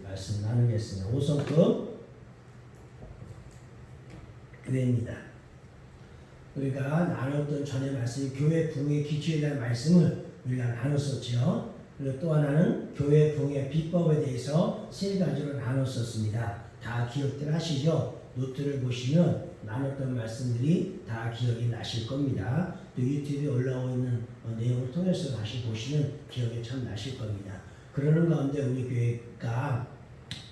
말씀 나누겠습니다. 5성급 교회입니다. 우리가 나눴던 전에 말씀, 교회 부흥의 기초에 대한 말씀을 우리가 나눴었죠. 그리고 또 하나는 교회 부흥의 비법에 대해서 세 가지로 나눴었습니다. 다 기억들 하시죠? 노트를 보시면 나눴던 말씀들이 다 기억이 나실 겁니다. 또 유튜브에 올라오고 있는 내용을 통해서 다시 보시면 기억이 참 나실 겁니다. 그러는 가운데 우리 교회가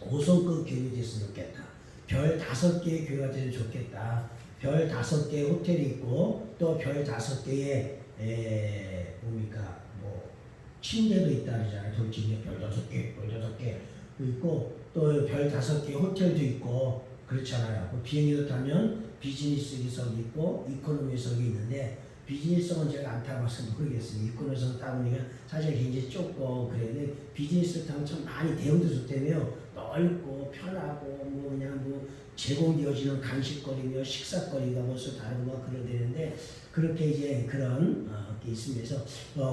5성급 교회 됐으면 좋겠다. 별 5개의 교회가 되면 좋겠다. 별 5개의 호텔이 있고 또 별 5개의 뭡니까 침대도 있다 그러잖아요. 돌집에 별 6개, 별 6개 있고 또 별 5개 호텔도 있고 그렇잖아요. 비행기도 타면 비즈니스석이 있고 이코노미석이 있는데 비즈니스석은 제가 안 타봐서 모르겠어요. 이코노미석 타보니까 사실 굉장히 좁고 그랬는데 비즈니스 타면 참 많이 대우도 좋다며 넓고 편하고 그냥 제공되어지는 간식거리며 식사거리가 벌써 다르고 그러는데 그렇게 이제 그런 게 있으면서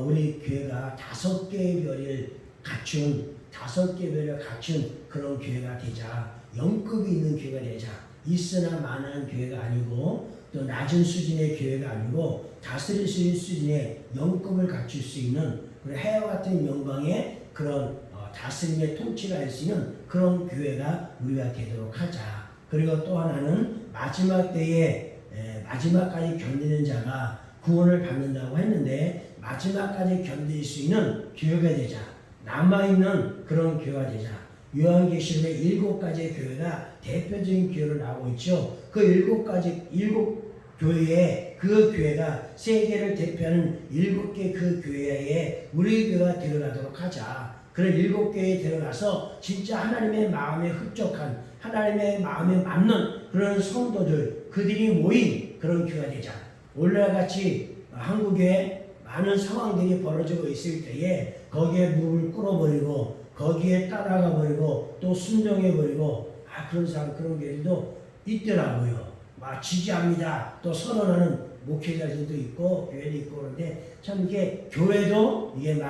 우리 교회가 5개의 별을 갖춘 5개의 별을 갖춘 그런 교회가 되자. 영급이 있는 교회가 되자. 있으나 마나한 교회가 아니고 또 낮은 수준의 교회가 아니고 다스릴 수 있는 수준의 영급을 갖출 수 있는 그런 해와 같은 영광의 그런 다스림의 통치를 할 수 있는 그런 교회가 우리가 되도록 하자. 그리고 또 하나는 마지막 때에 마지막까지 견디는 자가 구원을 받는다고 했는데 마지막까지 견딜 수 있는 교회가 되자. 남아있는 그런 교회가 되자. 요한계시록에 7가지의 교회가 대표적인 교회로 나오고 있죠. 그 7 교회에 그 교회가 세계를 대표하는 7개 그 교회에 우리 교회가 들어가도록 하자. 그런 7개에 들어가서 진짜 하나님의 마음에 흡족한 하나님의 마음에 맞는 그런 성도들 그들이 모인 그런 교회가 되자. 오늘과 같이 한국에 많은 상황들이 벌어지고 있을 때에 거기에 무릎을 꿇어버리고 거기에 따라가 버리고 또 순종해 버리고 그런 사람 그런 교회도 있더라고요. 지지합니다. 또 선언하는 목회자들도 있고 교회도 있고 그런데 참 이게 교회도 이게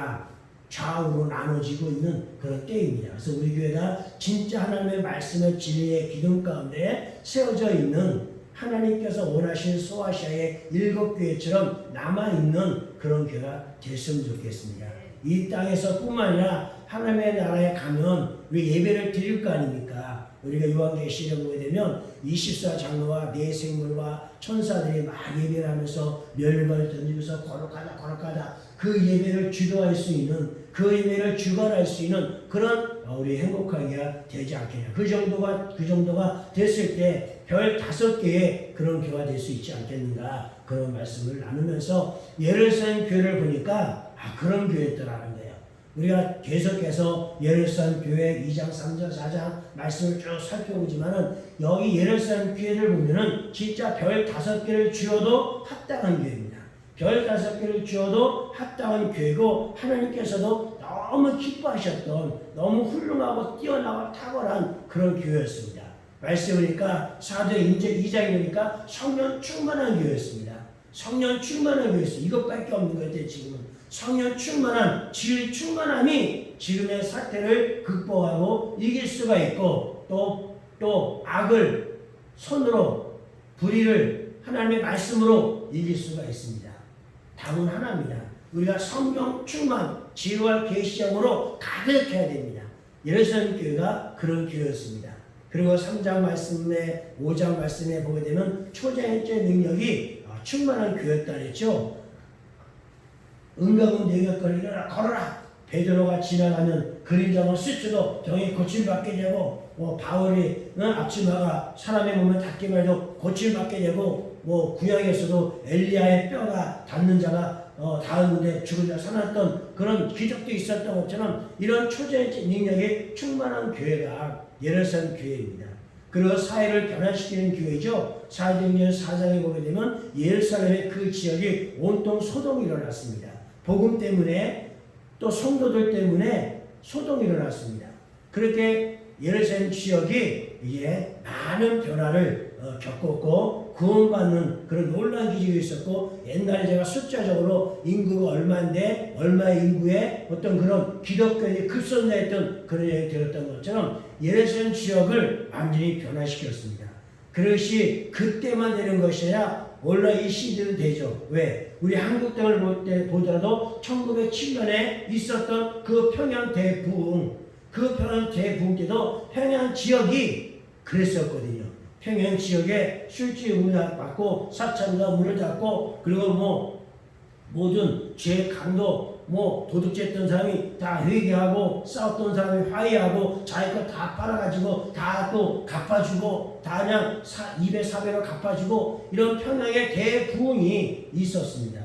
좌우로 나눠지고 있는 그런 때입니다. 그래서 우리 교회가 진짜 하나님의 말씀의 진리의 기둥 가운데 세워져 있는 하나님께서 원하시는 소아시아의 7교회처럼 남아있는 그런 교회가 됐으면 좋겠습니다. 이 땅에서 뿐만 아니라 하나님의 나라에 가면 우리 예배를 드릴 거 아닙니까? 우리가 요한계시록에 보게 되면 24 장로와 네 생물과 천사들이 막 예배를 하면서 멸관을 던지면서 거룩하다 그 예배를 주도할 수 있는 그 예배를 주관할 수 있는 그런 우리 행복하게 되지 않겠냐. 그 정도가 됐을 때 별 5개의 그런 교회가 될 수 있지 않겠는가 그런 말씀을 나누면서 예루살렘 교회를 보니까 그런 교회였더라는 거예요. 우리가 계속해서 예루살렘 교회 2장, 3장, 4장 말씀을 쭉 살펴보지만은 여기 예루살렘 교회를 보면은 진짜 별 5개를 주어도 합당한 교회입니다. 별 5개를 주어도 합당한 교회고 하나님께서도 너무 기뻐하셨던 너무 훌륭하고 뛰어나고 탁월한 그런 교회였습니다. 말씀이니까 사도행 2장에 보니까 성령 충만한 교회였습니다. 성령 충만한 교회였어요. 이것밖에 없는 거예요. 지금은 성령 충만한 질 충만함이 지금의 사태를 극복하고 이길 수가 있고 또 악을 손으로 불의를 하나님의 말씀으로 이길 수가 있습니다. 답은 하나입니다. 우리가 성령 충만 지혜와 계시형으로 가득해야 됩니다. 예루살렘 교회가 그런 교회였습니다. 그리고 3장 말씀에 5장 말씀에 보게 되면 초자연적 능력이 충만한 교회였다 그랬죠. 은강은 내격걸 일어나 걸어라. 베드로가 지나가면 그림자가 스쳐도 병이 고침받게 되고 바울이 앞치마가 사람의 몸에 닿기만 해도 고침받게 되고 구약에서도 엘리야의 뼈가 닿는 자가 닿았는데 죽은 자 살아났던 그런 기적도 있었던 것처럼 이런 초자연적 능력이 충만한 교회가 예루살렘 교회입니다. 그리고 사회를 변화시키는 교회죠. 사도행전 4장에 보게 되면 예루살렘의 그 지역이 온통 소동이 일어났습니다. 복음 때문에 또 성도들 때문에 소동이 일어났습니다. 그렇게 예루살렘 지역이 이제 많은 변화를 겪었고 구원받는 그런 놀라운 기적이 있었고, 옛날에 제가 숫자적으로 인구가 얼마인데 얼마의 인구에 어떤 그런 기독교인이 급선자했던 그런 얘기 들었던 것처럼 예루살렘 지역을 완전히 변화시켰습니다. 그것이 그때만 되는 것이 아니라 원래 이 시대도 되죠. 왜? 우리 한국 땅을 볼 때 보더라도 1907년에 있었던 그 평양 대부흥, 그 평양 대부흥 때도 평양 지역이 그랬었거든요. 평양 지역에 술집이 문을 닫고 사찰가 문을 닫고, 그리고 모든 죄 강도 도둑질했던 사람이 다 회개하고, 싸웠던 사람이 화해하고, 자기 거 다 빨아가지고 다 또 갚아주고, 다 그냥 2배 4배로 갚아주고, 이런 평양의 대부흥이 있었습니다.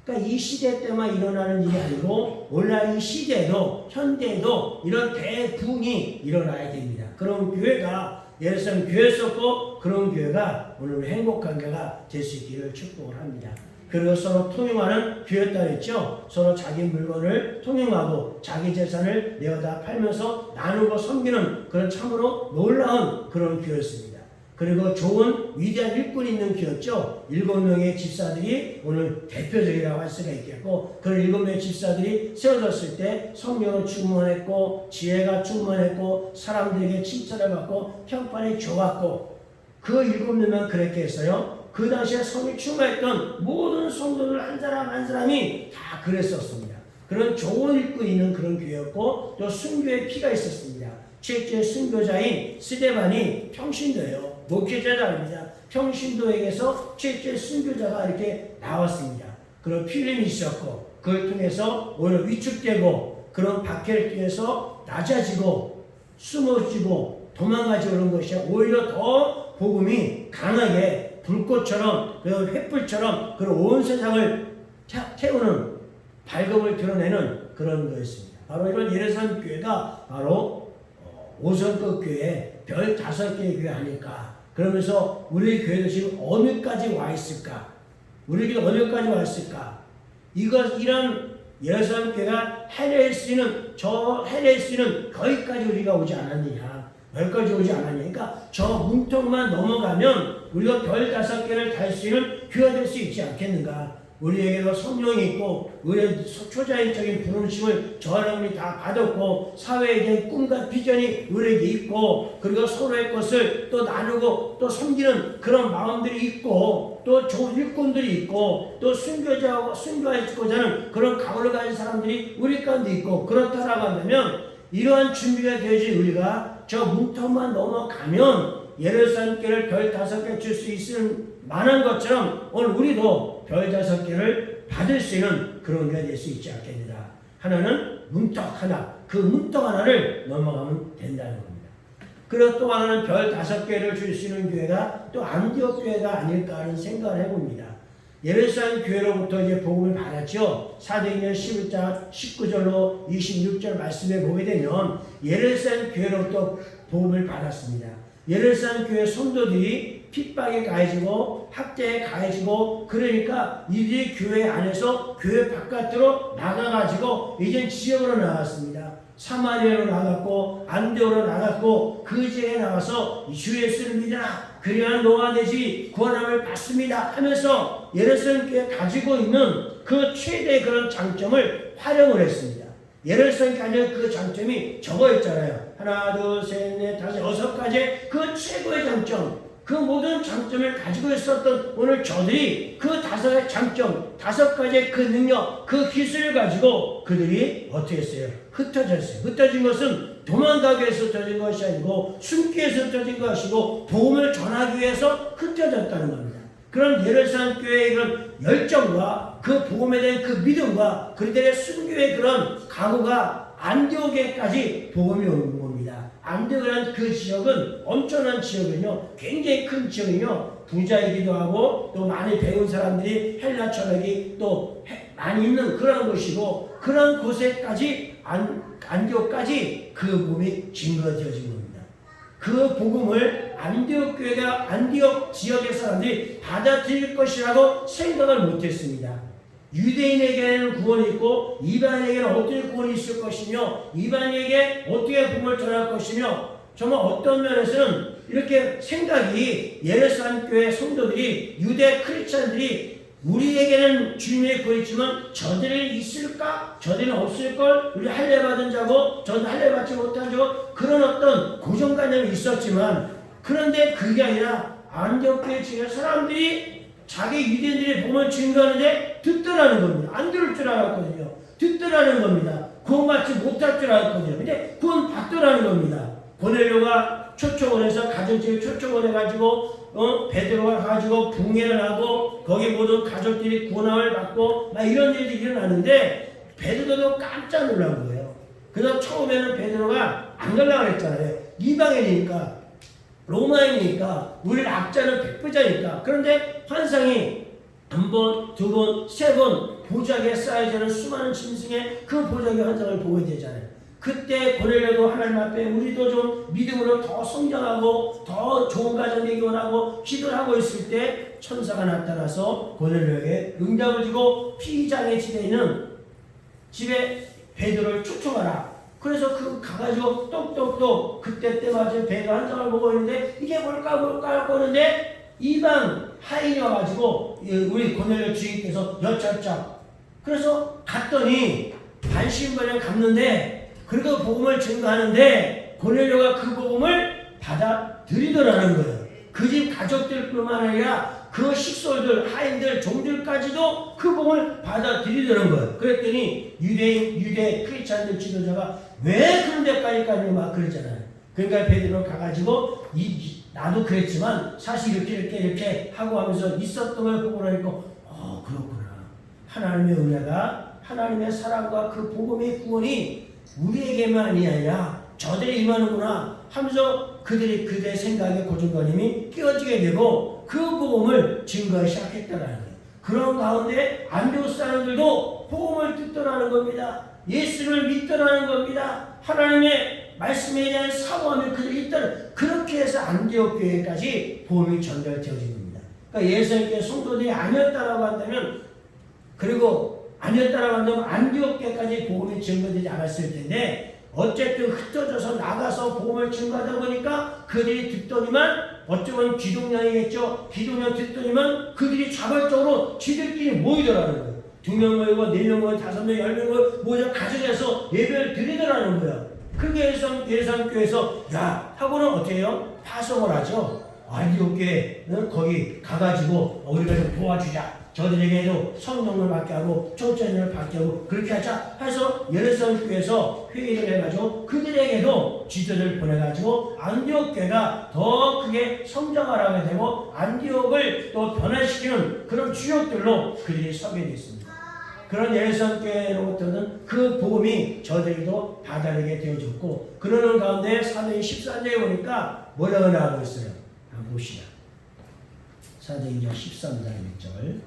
그러니까 이 시대 때만 일어나는 일이 아니고 오늘날 이 시대도 현대에도 이런 대부흥이 일어나야 됩니다. 그런 교회가 예루살렘 교회였었고, 그런 교회가 오늘 행복한 교회가 될 수 있기를 축복을 합니다. 그리고 서로 통용하는 교회였다 했죠. 서로 자기 물건을 통용하고 자기 재산을 내어다 팔면서 나누고 섬기는 그런 참으로 놀라운 그런 교회였습니다. 그리고 좋은 위대한 일꾼이 있는 교회였죠. 7명의 집사들이 오늘 대표적이라고 할 수가 있겠고, 그런 7명의 집사들이 세워졌을 때 성령으로 충만했고, 지혜가 충만했고, 사람들에게 칭찬을 받고 평판이 좋았고, 그 7명만 그렇게 했어요. 그 당시에 성이 충만했던 모든 성도들 한 사람 한 사람이 다 그랬었습니다. 그런 좋은 일꾼이 있는 그런 교회였고, 또 순교의 피가 있었습니다. 최초의 순교자인 스데반이 평신도예요. 목회자입니다. 평신도에게서 최초의 순교자가 이렇게 나왔습니다. 그런 필름이 있었고, 그걸 통해서 오히려 위축되고 그런 박해를 통해서 낮아지고 숨어지고 도망가지 오는 것이 오히려 더 복음이 강하게 불꽃처럼, 횃불처럼 그런 온 세상을 태우는 밝음을 드러내는 그런 거였습니다. 바로 이런 예루살렘 교회가 바로 5성급 교회, 별 5개의 교회 아닐까. 그러면서 우리 교회도 지금 어느까지 와 있을까? 우리 교회 어느까지 와 있을까? 이런 예루살렘 교회가 해낼 수 있는 거기까지 우리가 오지 않았느냐? 여기까지 오지 않았냐? 그러니까 저 문턱만 넘어가면 우리가 별 5개를 달 수 있는 교회가 될 수 있지 않겠는가? 우리에게도 성령이 있고, 우리의 초자연적인 부르심을 저 하나님이 다 받았고, 사회에 대한 꿈과 비전이 우리에게 있고, 그리고 서로의 것을 또 나누고 또 섬기는 그런 마음들이 있고, 또 좋은 일꾼들이 있고, 또 순교하고자 하는 그런 각오를 가진 사람들이 우리 가운데 있고, 그렇다라고 한다면 이러한 준비가 되어진 우리가 저 문턱만 넘어가면 예루살렘 교회를 별 5개 줄 수 있을 만한 것처럼 오늘 우리도 별 5개를 받을 수 있는 그런 교회가 될 수 있지 않겠느냐. 하나는 문턱 하나, 그 문턱 하나를 넘어가면 된다는 겁니다. 그리고 또 하나는 별 5개를 줄 수 있는 교회가 또 안디옥 교회가 아닐까 하는 생각을 해봅니다. 예루살렘 교회로부터 이제 복음을 받았죠. 사도행전 11장 19절로 26절 말씀에 보게 되면 예루살렘 교회로부터 복음을 받았습니다. 예루살렘 교회 성도들이 핍박에 가해지고 학대에 가해지고, 그러니까 이들이 교회 안에서 교회 바깥으로 나가가지고 이제 지역으로 나갔습니다. 사마리아로 나갔고 안디옥으로 나갔고, 그 지역에 나가서 주 예수를 믿으라, 그리하면 너와 내 집이 구원함을 받습니다 하면서 예루살렘 교회에 가지고 있는 그 최대의 그런 장점을 활용을 했습니다. 예루살렘 교회는 그 장점이 저거였잖아요. 하나, 둘, 셋, 넷, 다섯, 6가지 그 최고의 장점, 그 모든 장점을 가지고 있었던 오늘 저들이 그 5가지 장점, 5가지의 그 능력, 그 기술을 가지고 그들이 어떻게 했어요? 흩어졌어요. 흩어진 것은 도망가기 위해서 흩어진 것이 아니고 숨기 위해서 흩어진 것이고 복음을 전하기 위해서 흩어졌다는 겁니다. 그런 예루살렘 교회의 그런 열정과 그 복음에 대한 그 믿음과 그들의 순교의 그런 각오가 안디옥에까지 복음이 오는 겁니다. 안디옥이라는 그 지역은 엄청난 지역이요, 굉장히 큰 지역이요, 부자이기도 하고 또 많이 배운 사람들이 헬라 철학이 또 많이 있는 그런 곳이고, 그런 곳에까지 안디옥까지 그 복음이 증거되어진 겁니다. 그 복음을 안디옥 교회가 안디옥 지역의 사람들이 받아들일 것이라고 생각을 못했습니다. 유대인에게는 구원이 있고 이방인에게는 어떻게 구원이 있을 것이며, 이방인에게 어떻게 복음을 전할 것이며, 정말 어떤 면에서는 이렇게 생각이 예루살렘 교회 성도들이 유대 크리스찬들이 우리에게는 주님의 구했지만 저들은 있을까? 저들은 없을걸? 우리 할례 받은 자고 저는 할례 받지 못한 자고 그런 어떤 고정관념이 있었지만 그런데 그게 아니라 안디옥교회 지역 사람들이 자기 유대인들의 복음을 증거하는데 듣더라는 겁니다. 안 들을 줄 알았거든요. 듣더라는 겁니다. 구원받지 못할 줄 알았거든요. 근데 구원받더라는 겁니다. 고넬료가 초청을 해서 가정집에 초청을 해가지고 베드로가 가지고 붕해를 하고 거기 모든 가족들이 구원함을 받고 막 이런 일들이 일어나는데 베드로도 깜짝 놀란 거예요. 그래서 처음에는 베드로가 안 가려고 했잖아요. 이방인이니까 로마인이니까 우리는 악자는 백부자니까. 그런데 환상이 한 번, 두 번, 세 번 보자기에 쌓여지는 수많은 짐승의 그 보자기 환상을 보게 되잖아요. 그때 고넬료도 하나님 앞에 우리도 좀 믿음으로 더 성장하고 더 좋은 가정 되기 원하고 기도를 하고 있을 때 천사가 나타나서 고넬료에게 응답을 주고 피장의 집에 있는 집에 베드로를 초청하라. 그래서 그 가가지고 똑똑똑 그때 때맞은 베드로 한 장을 보고 있는데 이게 뭘까 하고 있는데 이방 하인이 와가지고 우리 고넬료 주인께서 여쭙자. 그래서 갔더니 반신반의 갔는데 그래도 복음을 증거하는데 고넬료가 그 복음을 받아들이더라는 거예요. 그 집 가족들뿐만 아니라 그 식솔들, 하인들, 종들까지도 그 복음을 받아들이더라는 거예요. 그랬더니 유대 크리스찬들 지도자가 왜 그런 데까지까지 막 그러잖아요. 그러니까 베드로 가가지고 나도 그랬지만 사실 이렇게 하고 하면서 있었던 걸 보고 나니까 그렇구나. 하나님의 은혜가 하나님의 사랑과 그 복음의 구원이 우리에게만이 아니라 저들이 임하는구나 하면서 그들의 생각의 고정관념이 깨어지게 되고 그 복음을 증거하기 시작했다는 거예요. 그런 가운데 안디옥 사람들도 복음을 듣더라는 겁니다. 예수를 믿더라는 겁니다. 하나님의 말씀에 대한 사모함이 그들이 있다는 그렇게 해서 안디옥 교회까지 복음이 전달되어진 겁니다. 그러니까 예루살렘 교회 성도들이 아니었다라고 한다면 그리고 아니었다라고 한다면 안디옥 교회까지 복음이 증거되지 않았을 텐데 어쨌든 흩어져서 나가서 복음을 증거하다 보니까 그들이 듣더니만 어쩌면 기독령이겠죠. 기독령 듣더니만 그들이 자발적으로 지들끼리 모이더라는 거예요. 2명 모이고 4명 모이고 5명 10명 모여 가정에서 예배를 드리더라는 거예요. 그게 예루살렘 교회에서 야 하고는 어떻게 해요? 파송을 하죠. 안디옥 교회는 거기 가가지고 우리가 좀 도와주자. 저들에게도 성령을 받게 하고 초전을 받게 하고 그렇게 하자 해서 예루살렘 교회에서 회의를 해가지고 그들에게도 지도를 보내가지고 안디옥 교회가 더 크게 성장하게 되고 안디옥을 또 변화시키는 그런 주역들로 그들이 서게 됐습니다. 그런 예루살렘 교회로부터는 그 복음이 저들에게도 받아들이게 되어졌고 그러는 가운데 사도행 13장에 보니까 뭐라고 나오고 있어요? 한번 봅시다. 사도행전 13장 1절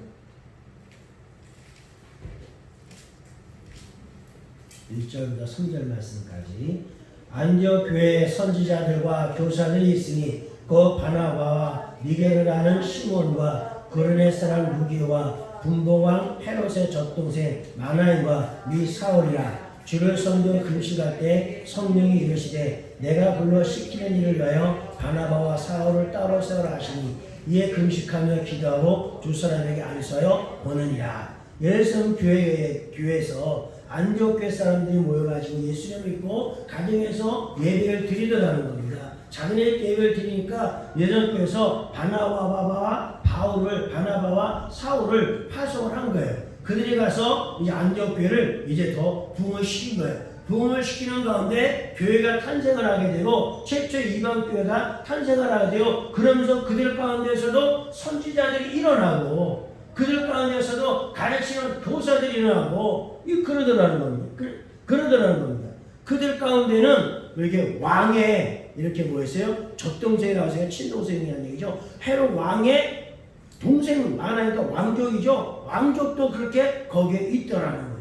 1절부터 3절 말씀까지 안디옥 교회의 선지자들과 교사들이 있으니 그 바나바와 니게를 아는 시몬과 구르네 사람 루기오와 분봉왕 헤롯의 젖동생 마나인과 미 사울이라 주를 선교 금식할 때 성령이 이르시되 내가 불러 시키는 일을 위하여 바나바와 사울을 따로 세우라 하시니 이에 금식하며 기도하고 두 사람에게 안수하여 보느니라. 예루살렘 교회에서 안디옥 교회 사람들이 모여가지고 예수님을 믿고 가정에서 예배를 드리더라는 겁니다. 자기네 예배를 드리니까 예루살렘 교회에서 바나바와 사울을 파송을 한 거예요. 그들이 가서 이제 안디옥 교회를 이제 더 부흥을 시킨 거예요. 부흥을 시키는 가운데 교회가 탄생을 하게 되고 최초 이방 교회가 탄생을 하게 되고 그러면서 그들 가운데서도 선지자들이 일어나고 그들 가운데서도 가르치는 교사들이 일어나고 그러더라는 겁니다. 그러더라는 겁니다. 그들 가운데는 이렇게 왕의 이렇게 뭐였어요? 젖동생이 나와서 친동생이라는 얘기죠. 헤롯 왕의 동생 많으니까 왕족이죠. 왕족도 그렇게 거기에 있더라는 거예요.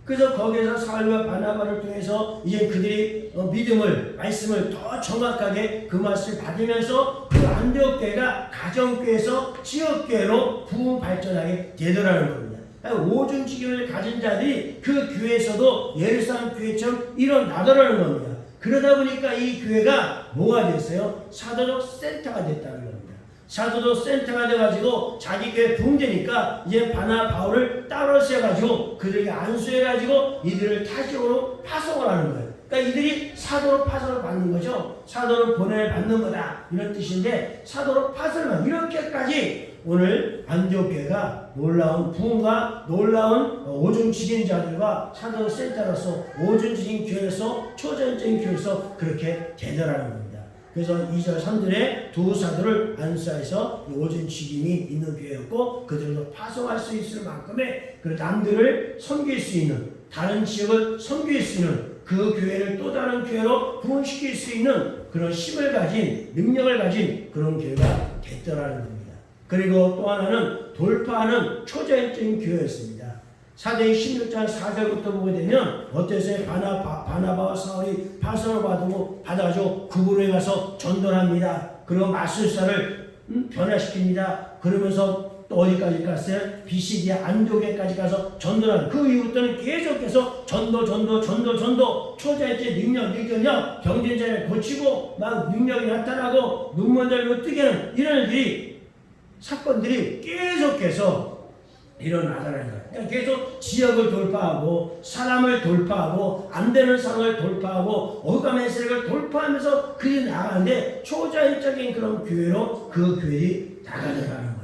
그래서 거기에서 사울과 바나바를 통해서 이제 그들이 믿음을 말씀을 더 정확하게 그 말씀을 받으면서 그 안디옥 교회가 가정교회에서 지역교회로 부흥 발전하게 되더라는 겁니다. 오중직임을 가진 자들이 그 교회에서도 예루살렘 교회처럼 일어나더라는 겁니다. 그러다 보니까 이 교회가 뭐가 됐어요? 사도적 센터가 됐다는 겁니다. 사도적 센터가 돼가지고 자기 교회 붕대니까 이제 바나 바울을 따로 세워가지고 그들에게 안수해가지고 이들을 타지역으로 파송을 하는 거예요. 그러니까 이들이 사도로 파송을 받는 거죠. 사도로 보냄을 받는 거다 이런 뜻인데 사도로 파송을 이렇게까지 오늘 안디옥 교회가 놀라운 부흥과 놀라운 오중 지진자들과 사도 센터로서 오중 지진 교회로서 초전적인 교회로서 그렇게 되더라는 겁니다. 그래서 2절 3절에 두 사도를 안수해서 오중 지진이 있는 교회였고 그들도 파송할 수 있을 만큼의 그 남들을 섬길 수 있는 다른 지역을 섬길 수 있는 그 교회를 또 다른 교회로 부흥시킬 수 있는 그런 힘을 가진 능력을 가진 그런 교회가 됐더라는 겁니다. 그리고 또 하나는 돌파하는 초자연적인 교회였습니다. 사도행 16장 4절부터 보게 되면 어땠어요? 바나바와 사울이 파송을 받아가지고 구부로에 가서 전도를 합니다. 그리고 마술사를 변화시킵니다. 그러면서 또 어디까지 갔어요? 비시디아 안디옥에까지 가서 전도를 합니다. 그 이후부터는 계속해서 전도 초자연적 능력 경쟁자를 고치고 막 능력이 나타나고 눈먼자를 뜨게 하는 이런 일들이 사건들이 계속해서 일어나더라는 거예요. 그러니까 계속 지역을 돌파하고 사람을 돌파하고 안 되는 상황을 돌파하고 어감의 세력을 돌파하면서 그리 나가는데 초자연적인 그런 교회로 그 교회들이 나가더라는 거예요.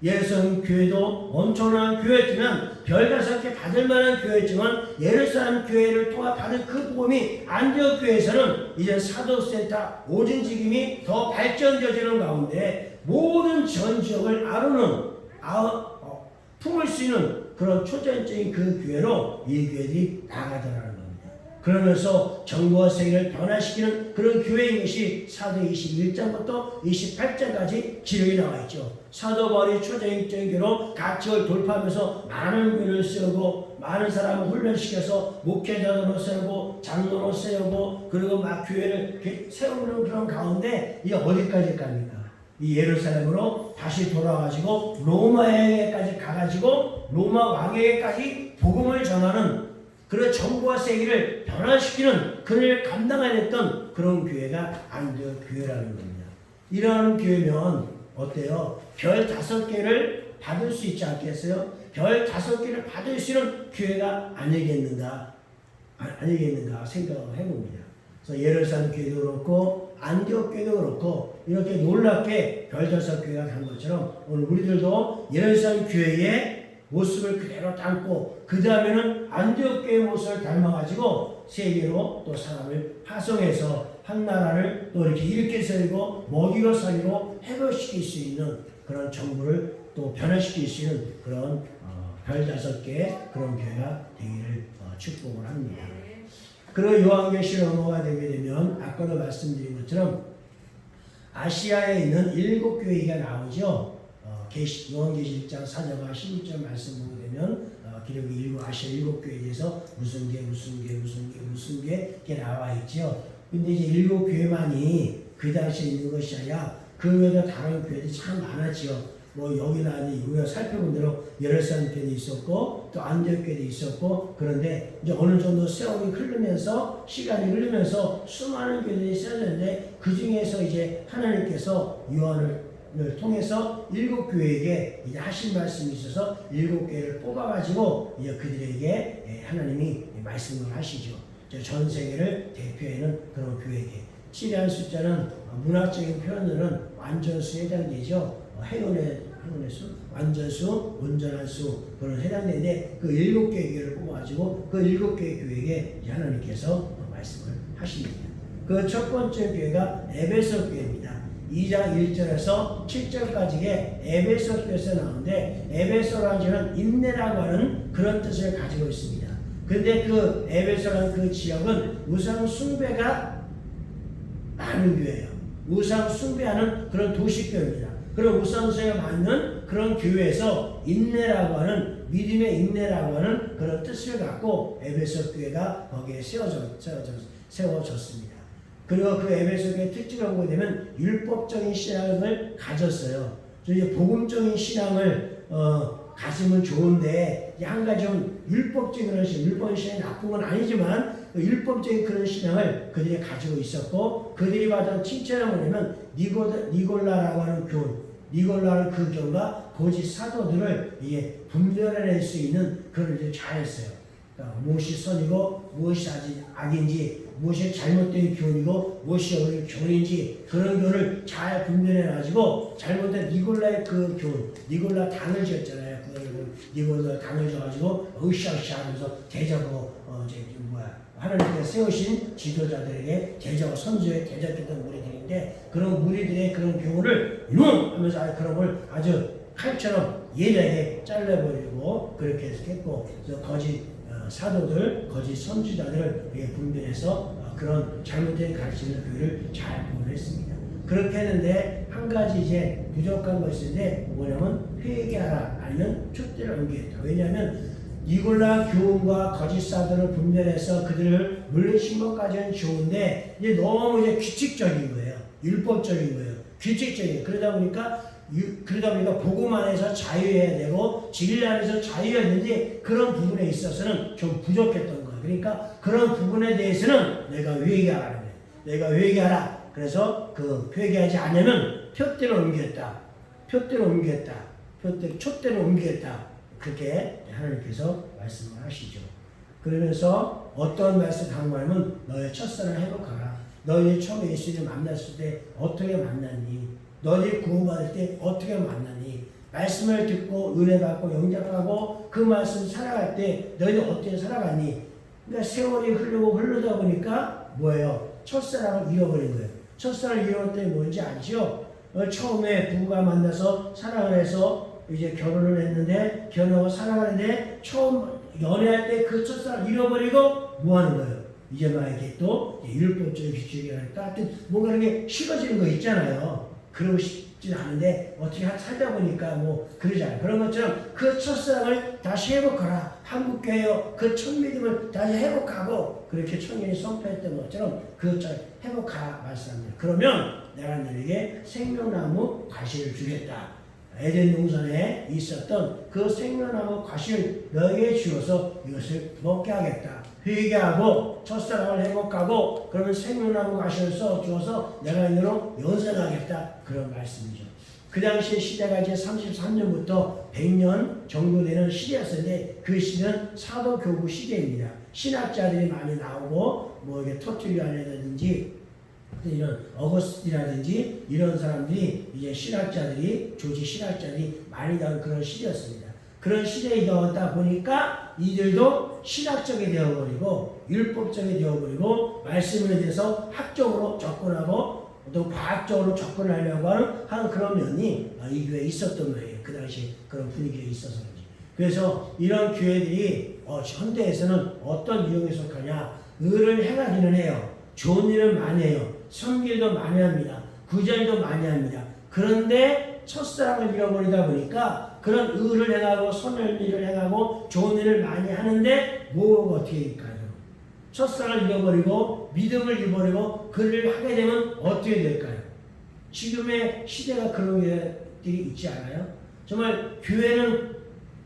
예루살렘 교회도 엄청난 교회였지만 별 5개 받을 만한 교회였지만 예루살렘 교회를 통해 받은 그 복음이 안디옥 교회에서는 이제 사도센터 오진지김이 더 발전되어지는 가운데 모든 전 지역을 품을 수 있는 그런 초전적인 그 교회로 이 교회들이 나가더라는 겁니다. 그러면서 정부와 세계를 변화시키는 그런 교회인 것이 사도 21장부터 28장까지 기록이 나와 있죠. 사도 바울이 초전적인 교회로 각 지역을 돌파하면서 많은 교회를 세우고 많은 사람을 훈련시켜서 목회자로 세우고 장로로 세우고 그리고 막 교회를 세우는 그런 가운데 이게 어디까지 갑니까? 이 예루살렘으로 다시 돌아가지고 로마에게까지 가가지고 로마 왕에게까지 복음을 전하는 그런 정부와 세계를 변화시키는 그를 감당해냈던 그런 교회가 안디옥 교회라는 겁니다. 이러한 교회면 어때요? 별 5개를 받을 수 있지 않겠어요? 별 5개를 받을 수 있는 교회가 아니겠는가 생각을 해봅니다. 그래서 예루살렘 교회도 그렇고 안디옥 교회도 그렇고 이렇게 놀랍게 별 5교회가 간 것처럼 오늘 우리들도 예루살렘 교회의 모습을 그대로 담고 그 다음에는 안디옥 교회의 모습을 닮아가지고 세계로 또 사람을 파송해서 한 나라를 또 이렇게 일으켜 세우고 먹이고 살리고 회복시킬 수 있는 그런 정부를 또 변화시킬 수 있는 그런 별 5개의 그런 교회가 되기를 축복을 합니다. 그리고 요한계시록 넘어가 되게 되면 아까도 말씀드린 것처럼 아시아에 있는 7교회가 나오죠. 요한계시 1장 4절과 16절 말씀 보게 되면 기록이 아시아 7교회에 대해서 무슨 개 이렇게 나와 있죠. 근데 이제 7교회만이 그 당시에 있는 것이 아니라 그 외에도 다른 교회들이 참 많았죠. 뭐 여기나 우리가 살펴본 대로 예루살렘 교회도 있었고 또 안디옥 교회도 있었고 그런데 이제 어느 정도 세월이 흐르면서 시간이 흐르면서 수많은 교회들이 세워졌는데 그 중에서 이제 하나님께서 요한을 통해서 7교회에게 이제 하신 말씀이 있어서 7교회를 뽑아가지고 이제 그들에게 하나님이 말씀을 하시죠. 전 세계를 대표하는 그런 교회에게. 7이라는 숫자는 문학적인 표현으로는 완전수에 해당되죠. 행운의 수, 완전수, 온전한 수 그런 해당되는데 그 7개의 교회를 뽑아가지고 그 7개의 교회에게 하나님께서 말씀을 하십니다. 그 첫 번째 교회가 에베소 교회입니다. 2장 1절에서 7절까지의 에베소 교회에서 나오는데 에베소라는 지역은 인내라고 하는 그런 뜻을 가지고 있습니다. 근데 그 에베소라는 그 지역은 우상 숭배가 많은 교회예요. 우상 숭배하는 그런 도시교회입니다. 그런 우상 숭배가 많은 그런 교회에서 인내라고 하는 믿음의 인내라고 하는 그런 뜻을 갖고 에베소 교회가 거기에 세워졌습니다. 그리고 그 에베소 교회의 특징을 보게 되면 율법적인 신앙을 가졌어요. 이제 복음적인 신앙을 가슴은 좋은데 한 가지는 율법적인 그런 신앙, 율법 신앙이 나쁜 건 아니지만 그 율법적인 그런 신앙을 그들이 가지고 있었고 그들이 받은 칭찬은 뭐냐면 니골라라고 하는 교훈, 니골라는 그 교훈과 거짓 사도들을 이게 분별해낼 수 있는 그런 일을 잘했어요. 그러니까 무엇이 선이고 무엇이 악인지, 무엇이 잘못된 교훈이고 무엇이 옳은 교훈인지 그런 교훈을 잘 분별해가지고 잘못된 니골라의 그 교훈, 니골라 당을 지었잖아요. 그 니골라 당을 지어가지고 으쌰으쌰 하면서 대적으로 하나님께서 세우신 지도자들에게 대적, 선조에 대적했던 무리들인데 그런 무리들의 그런 교훈을 하면서 그런 걸 아주 칼처럼 예리하게 잘라버리고 그렇게 했고 거짓 사도들, 거짓 선지자들을 분별해서 그런 잘못된 가르침을 교회를 잘 보호했습니다. 그렇게 했는데 한 가지 이제 부족한 것인데 뭐냐면 회개하라 아니면 촛대를 옮기겠다. 왜냐하면 니골라 교훈과 거짓 사도를 분별해서 그들을 물리친 것까지는 좋은데 이제 너무 이제 규칙적인 거예요. 율법적인 거예요. 규칙적인. 그러다 보니까 복음 안에서 자유해야 되고 진리 안에서 자유해야 되는데 그런 부분에 있어서는 좀 부족했던 거예요. 그러니까 그런 부분에 대해서는 내가 회개하라. 내가 회개하라. 그래서 그 회개하지 않으면 표대로 옮기겠다. 표대로 옮기겠다. 촛대로 옮기겠다. 그렇게 하나님께서 말씀을 하시죠. 그러면서 어떤 말씀 강조하면 너의 첫사랑을 회복하라. 너희 처음에 예수를 만났을 때 어떻게 만났니? 너희 구원받을 때 어떻게 만났니? 말씀을 듣고 은혜 받고 영접하고 그 말씀 살아갈 때 너희들 어떻게 살아갔니? 그러니까 세월이 흐르다 보니까 뭐예요? 첫사랑을 잃어버린 거예요. 첫사랑을 잃어버릴 때 뭔지 아시죠? 처음에 부부가 만나서 사랑을 해서 이제 결혼을 했는데 결혼하고 살아가는데 처음 연애할 때 그 첫사랑을 잃어버리고 뭐 하는 거예요? 이제 막 이렇게 또 율법적인 규칙이랄까 하여튼 뭔가 이렇게 식어지는 거 있잖아요. 그러고 싶진 않은데 어떻게 살다 보니까 뭐 그러잖아요. 그런 것처럼 그 첫사랑을 다시 회복하라. 한국교회요. 그 첫 믿음을 다시 회복하고 그렇게 청년이 선포했던 것처럼 그 회복하라 말씀합니다. 그러면 내가 너에게 생명나무 과실을 주겠다. 에덴 동산에 있었던 그 생명나무 과실을 너에게 주어서 이것을 먹게 하겠다. 회개하고 첫사랑을 회복하고 그러면 생명나무 과실을 써주어서 내가 이대로 연생하겠다. 그런 말씀이죠. 그 당시에 시대가 이제 33년부터 100년 정도 되는 시대였는데 그 시대는 사도교부 시대입니다. 신학자들이 많이 나오고 뭐 이게 터툴리안이라든지 이런 어거스틴이라든지 이런 사람들이 이제 신학자들이 조지 신학자들이 많이 나온 그런 시대였습니다. 그런 시대에 나왔다 보니까 이들도 신학적이 되어버리고 율법적이 되어버리고 말씀에 대해서 학적으로 접근하고 또 과학적으로 접근하려고 하는 그런 면이 이 교회에 있었던 거예요. 그 당시 그런 분위기에 있어서 그런지. 그래서 이런 교회들이 현대에서는 어떤 유형에 속하냐? 의를 행하기는 해요. 좋은 일을 많이 해요. 선길도 많이 합니다. 구절도 많이 합니다. 그런데 첫사랑을 잃어버리다 보니까 그런 의를 행하고 선한 일을 행하고 좋은 일을 많이 하는데 뭐가 어떻게 될까요? 첫사랑을 잃어버리고 믿음을 잃어버리고 그 일을 하게 되면 어떻게 될까요? 지금의 시대가 그런 것들이 있지 않아요? 정말 교회는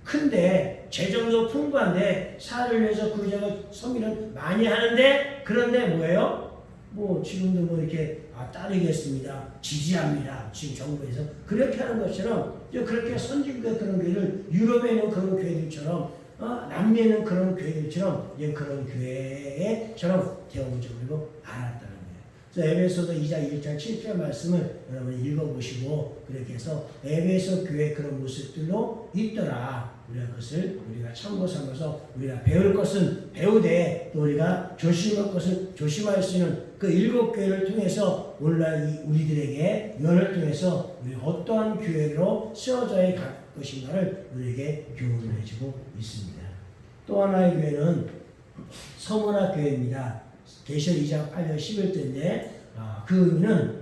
큰데 재정도 풍부한데 사를 위해서 구제하고 섬기는 많이 하는데 그런데 뭐예요? 뭐 지금도 뭐 이렇게 따르겠습니다. 지지합니다. 지금 정부에서 그렇게 하는 것처럼 그렇게 선진국의 그런 교회를 유럽에 있는 그런 교회들처럼 남미에 있는 그런 교회들처럼 그런 교회처럼 되어보자고 알았다는 거예요. 그래서 에베소서 2장 1절 7절 말씀을 여러분 읽어보시고 그렇게 해서 에베소 교회 그런 모습들로 있더라. 우리가 참고 삼아서 우리가 배울 것은 배우되 또 우리가 조심할 것은 조심할 수 있는 그 7교회를 통해서 오늘날 우리들에게 면을 통해서 우리 어떠한 교회로 세워져야 갈 것인가를 우리에게 교훈을 해주고 있습니다. 또 하나의 교회는 서문학 교회입니다. 계시록 2장 8절 11절인데 그 의미는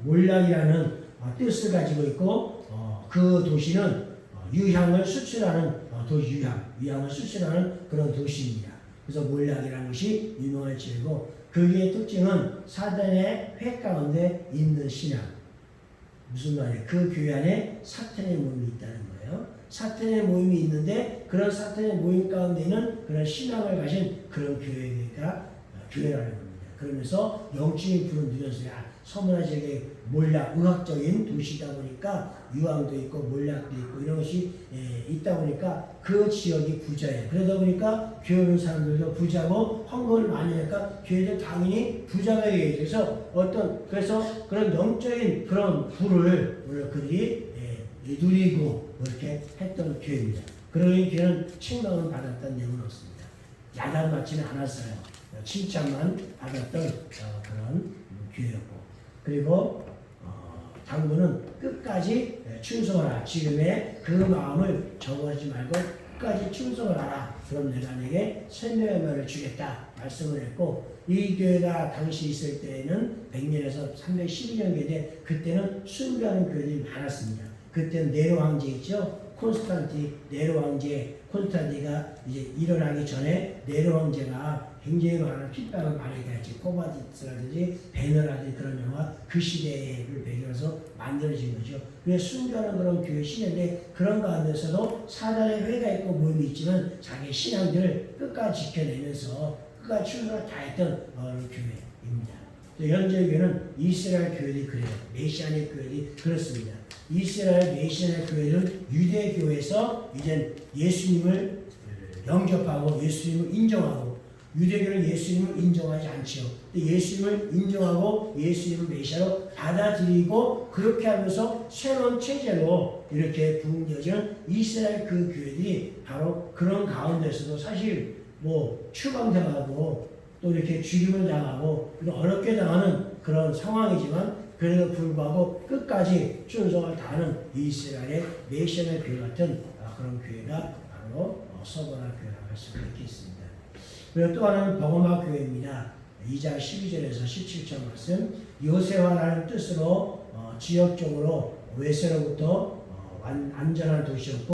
몰락이라는 뜻을 가지고 있고 그 도시는 유향을 수출하는 도시, 유향을 수출하는 그런 도시입니다. 그래서 몰락이라는 것이 유명한 지혜고 그의 특징은 사단의 회 가운데 있는 신앙. 무슨 말이에요? 그 교회 안에 사탄의 몸이 있다는 거예요. 사탄의 모임이 있는데 그런 사탄의 모임 가운데는 그런 신앙을 가진 그런 교회가 교회라는 겁니다. 그러면서 영적인 불을 누려서 서문화 지역에 몰약, 의학적인 도시다 보니까 유황도 있고 몰약도 있고 이런 것이 있다 보니까 그 지역이 부자예요. 그러다 보니까 교회 오는 사람들도 부자고 헌금을 많이 하니까 교회도 당연히 부자가 되게 돼서 그래서 그런 영적인 그런 부를 오늘 그들이 누리고 이렇게 했던 교회입니다. 그러니 교회는 칭찬을 받았다는 내용은 없습니다. 야단 맞지는 않았어요. 칭찬만 받았던 그런 교회였고, 그리고 당부는 끝까지 충성하라. 지금의 그 마음을 저버리지 말고 끝까지 충성을 하라. 그럼 내가 내게 생명의 말을 주겠다 말씀을 했고, 이 교회가 당시 있을 때에는 100년에서 312년 교회인데 그때는 순교하는 교회들이 많았습니다. 그때는 네로 황제 있죠. 네로 황제 콘스탄티가 이제 일어나기 전에 네로 황제가 굉장히 많은 핍박을 많이 했지. 코바디스라든지 베너라든지 그런 영화 그 시대를 배경해서 만들어진 거죠. 그래서 순교하는 그런 교회 시대인데 그런 가운데서도 사단의 회가 있고 모임이 있지만 자기 신앙들을 끝까지 지켜내면서 끝까지 충성을 다했던 교회입니다. 현재 교회는 이스라엘 교회들이 그래요. 메시아닉 교회들이 그렇습니다. 이스라엘 메시아닉 교회는 유대 교회에서 이제 예수님을 영접하고 예수님을 인정하고, 유대교는 예수님을 인정하지 않죠. 예수님을 인정하고 예수님을 메시아로 받아들이고 그렇게 하면서 새로운 체제로 이렇게 부흥되어지는 이스라엘 그 교회들이 바로 그런 가운데서도 사실 추방당하고 또 이렇게 죽임을 당하고 어렵게 당하는 그런 상황이지만 그래도 불구하고 끝까지 충성을 다하는 이스라엘의 메시아의 교회 같은 그런 교회가 바로 서버나 교회라고 할 수 있겠습니다. 그리고 또 하나는 버거마 교회입니다. 2장 12절에서 17절 말씀, 요새화라는 뜻으로 지역적으로 외세로부터 안전한 도시였고